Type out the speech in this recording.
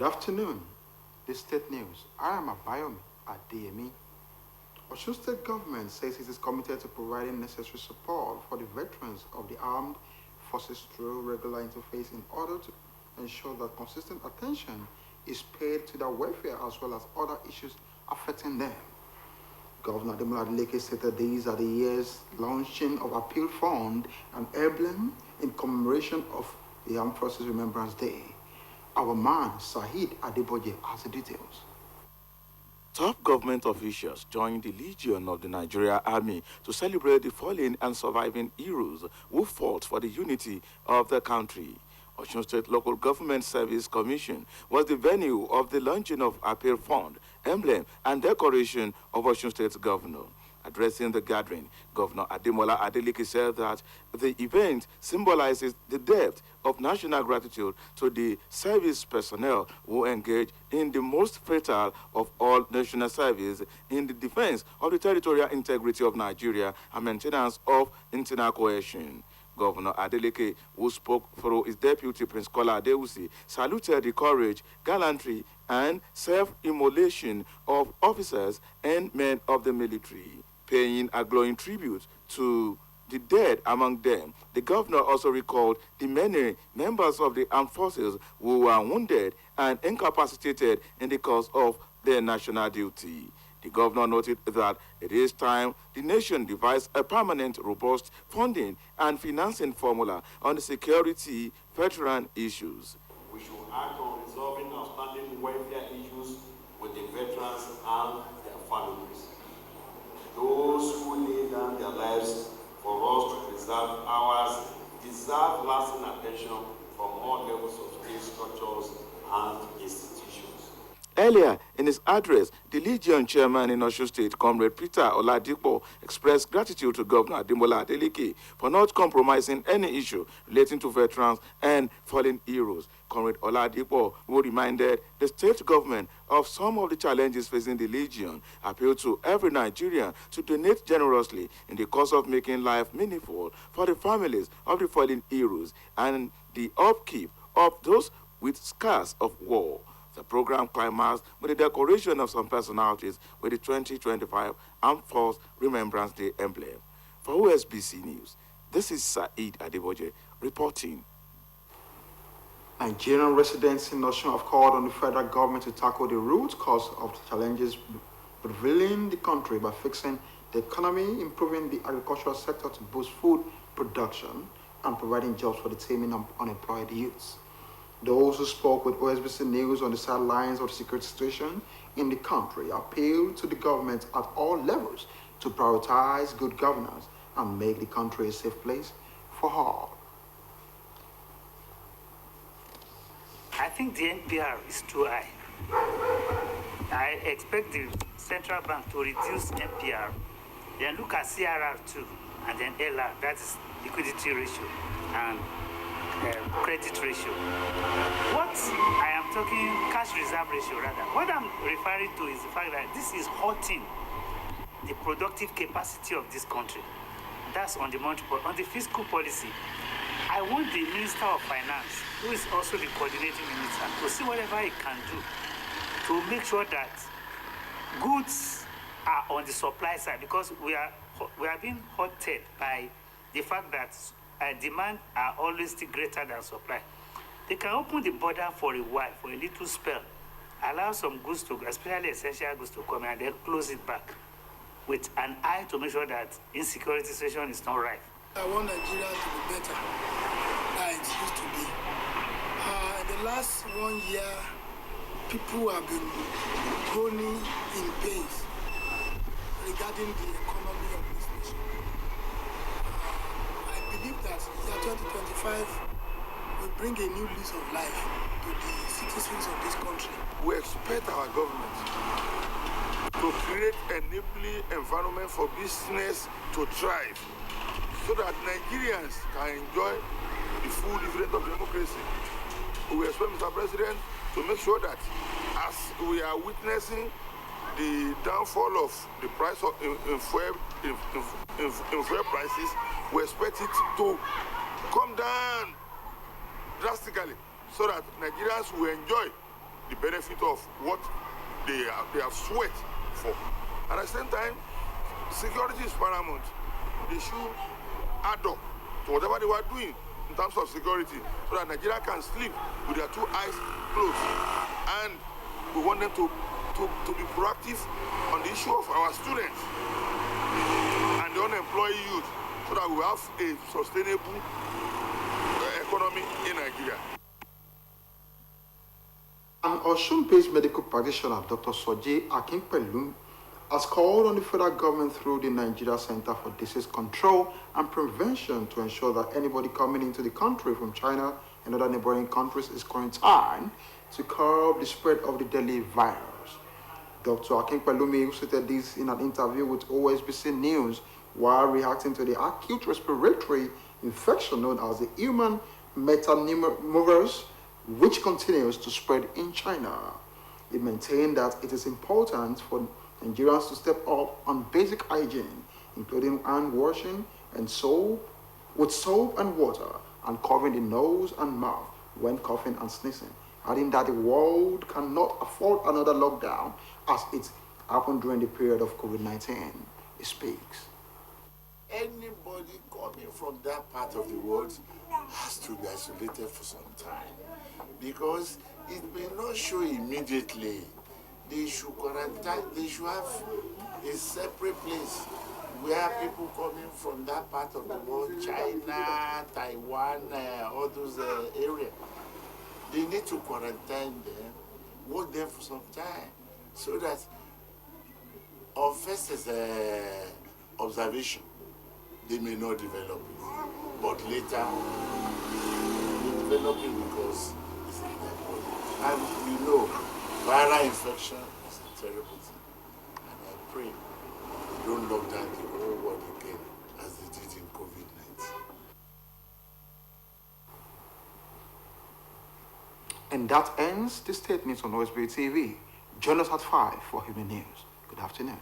Good afternoon. This state news. I am Abayomi Adeyemi. Osun State government says it is committed to providing necessary support for the veterans of the armed forces through regular interface in order to ensure that consistent attention is paid to their welfare as well as other issues affecting them. Governor Adeleke stated these are the year's launching of Appeal Fund and emblem in commemoration of the Armed Forces Remembrance Day. Our man, Saheed Adeboje, has the details. Top government officials joined the Legion of the Nigeria Army to celebrate the fallen and surviving heroes who fought for the unity of the country. Osun State Local Government Service Commission was the venue of the launching of Appeal Fund, emblem, and decoration of Osun State Governor. Addressing the gathering, Governor Adeleke said that the event symbolizes the depth of national gratitude to the service personnel who engage in the most fatal of all national service in the defense of the territorial integrity of Nigeria and maintenance of internal cohesion. Governor Adeleke, who spoke through his deputy Prince Kola Adeusi, saluted the courage, gallantry, and self-immolation of officers and men of the military. Paying a glowing tribute to the dead among them, the governor also recalled the many members of the armed forces who were wounded and incapacitated in the course of their national duty. The governor noted that it is time the nation devised a permanent, robust funding and financing formula on the security veteran issues. We should act on resolving outstanding welfare issues with the veterans and their families. Those who lay down their lives for us to preserve ours deserve lasting attention from all levels of state structures and institutions. Earlier in his address, the Legion chairman in Osun State, Comrade Peter Oladipo, expressed gratitude to Governor Adeleke for not compromising any issue relating to veterans and fallen heroes. Comrade Oladipo, who reminded the state government of some of the challenges facing the Legion, appealed to every Nigerian to donate generously in the cause of making life meaningful for the families of the fallen heroes and the upkeep of those with scars of war. The program climaxed with the decoration of some personalities with the 2025 Armed Force Remembrance Day emblem. For OSBC News, this is Saheed Adeboje reporting. Nigerian residents in Osun have called on the federal government to tackle the root cause of the challenges prevailing in the country by fixing the economy, improving the agricultural sector to boost food production, and providing jobs for the teeming unemployed youths. Those who spoke with OSBC News on the sidelines of the security situation in the country appealed to the government at all levels to prioritize good governance and make the country a safe place for all. I think the NPR is too high. I expect the central bank to reduce NPR, then look at CRR too, and then LR, that is liquidity ratio, and credit ratio. What I am talking, cash reserve ratio rather, what I'm referring to is the fact that this is hurting the productive capacity of this country. That's on the monetary, on the fiscal policy. I want the Minister of Finance, who is also the coordinating minister, to see whatever he can do to make sure that goods are on the supply side, because we are being hurted by the fact that demand are always still greater than supply. They can open the border for a while, for a little spell, allow some goods to, especially essential goods to come, and then close it back with an eye to make sure that insecurity situation is not rife. I want Nigeria to be better than it used to be. In the last 1 year, people have been groaning in pains regarding the economy of this nation. I believe that year 2025 will bring a new lease of life to the citizens of this country. We expect our government to create an enabling environment for business to thrive, so that Nigerians can enjoy the full dividend of democracy. We expect Mr. President to make sure that as we are witnessing the downfall of the price of fuel prices, we expect it to come down drastically so that Nigerians will enjoy the benefit of what they have sweat for. And at the same time, security is paramount. They should add up to whatever they were doing in terms of security so that Nigeria can sleep with their two eyes closed. And we want them to be proactive on the issue of our students and the unemployed youth so that we have a sustainable economy in Nigeria. An Osun-based medical practitioner, Dr. Soji Akinpelu, has called on the federal government through the Nigeria Center for Disease Control and Prevention to ensure that anybody coming into the country from China and other neighboring countries is quarantined to curb the spread of the deadly virus. Dr. Akinpelu stated this in an interview with OSBC News while reacting to the acute respiratory infection known as the human metapneumovirus, which continues to spread in China. He maintained that it is important for Nigerians to step up on basic hygiene, including hand washing and soap and water, and covering the nose and mouth when coughing and sneezing, adding that the world cannot afford another lockdown as it happened during the period of COVID-19. He speaks. Anybody coming from that part of the world has to be isolated for some time because it may not show immediately. They should quarantine, they should have a separate place where people coming from that part of the world, China, Taiwan, all those areas, they need to quarantine them, work there for some time, so that on first observation, they may not develop it, but later they develop it because it's in their body. And we know viral infection is a terrible thing. And I pray we don't lock down the whole world again as they did in COVID-19. And that ends the statement on OSBC TV. Join us at 5 for Human News. Good afternoon.